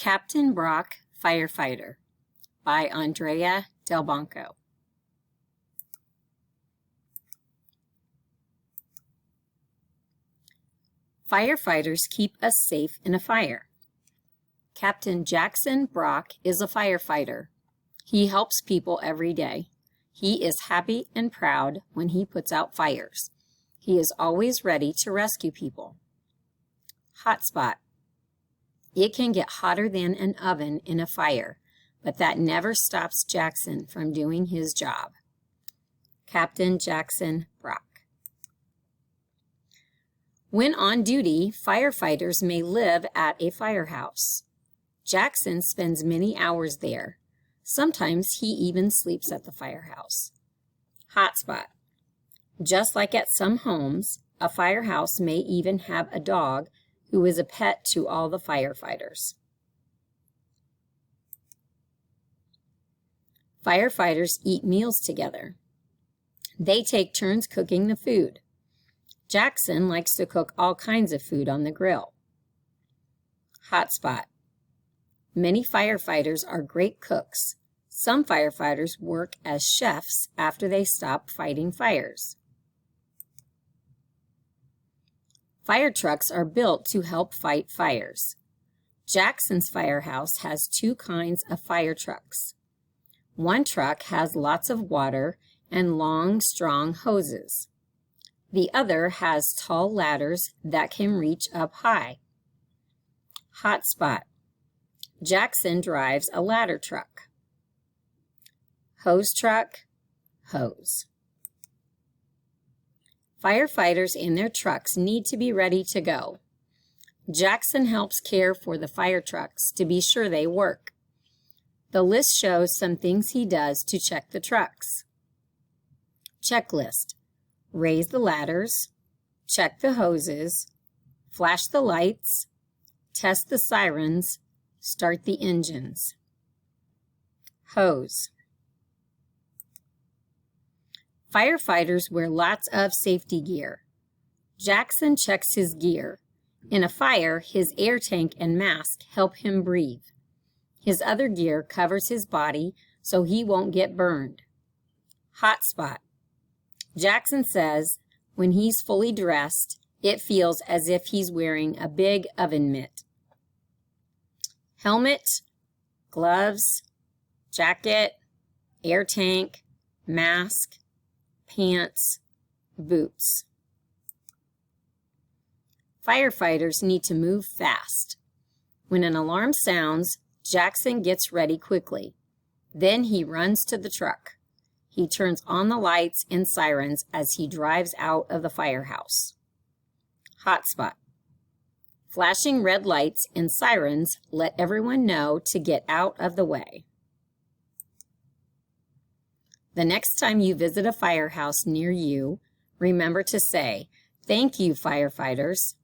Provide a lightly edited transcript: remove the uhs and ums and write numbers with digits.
Captain Brock, Firefighter by Andrea Delbanco. Firefighters keep us safe in a fire. Captain Jackson Brock is a firefighter. He helps people every day. He is happy and proud when he puts out fires. He is always ready to rescue people. Hotspot. It can get hotter than an oven in a fire, but that never stops Jackson from doing his job. Captain Jackson Brock. When on duty, firefighters may live at a firehouse. Jackson spends many hours there. Sometimes he even sleeps at the firehouse. Hotspot. Just like at some homes, a firehouse may even have a dog who is a pet to all the firefighters. Firefighters eat meals together. They take turns cooking the food. Jackson likes to cook all kinds of food on the grill. Hotspot. Many firefighters are great cooks. Some firefighters work as chefs after they stop fighting fires. Fire trucks are built to help fight fires. Jackson's firehouse has two kinds of fire trucks. One truck has lots of water and long, strong hoses. The other has tall ladders that can reach up high. Hotspot. Jackson drives a ladder truck. Hose truck, hose. Firefighters in their trucks need to be ready to go. Jackson helps care for the fire trucks to be sure they work. The list shows some things he does to check the trucks. Checklist. Raise the ladders, check the hoses, flash the lights, test the sirens, start the engines. Hose. Firefighters wear lots of safety gear. Jackson checks his gear. In a fire, his air tank and mask help him breathe. His other gear covers his body so he won't get burned. Hotspot. Jackson says when he's fully dressed, it feels as if he's wearing a big oven mitt. Helmet, gloves, jacket, air tank, mask, pants, boots. Firefighters need to move fast. When an alarm sounds, Jackson gets ready quickly. Then he runs to the truck. He turns on the lights and sirens as he drives out of the firehouse. Hotspot. Flashing red lights and sirens let everyone know to get out of the way. The next time you visit a firehouse near you, remember to say, "Thank you, firefighters."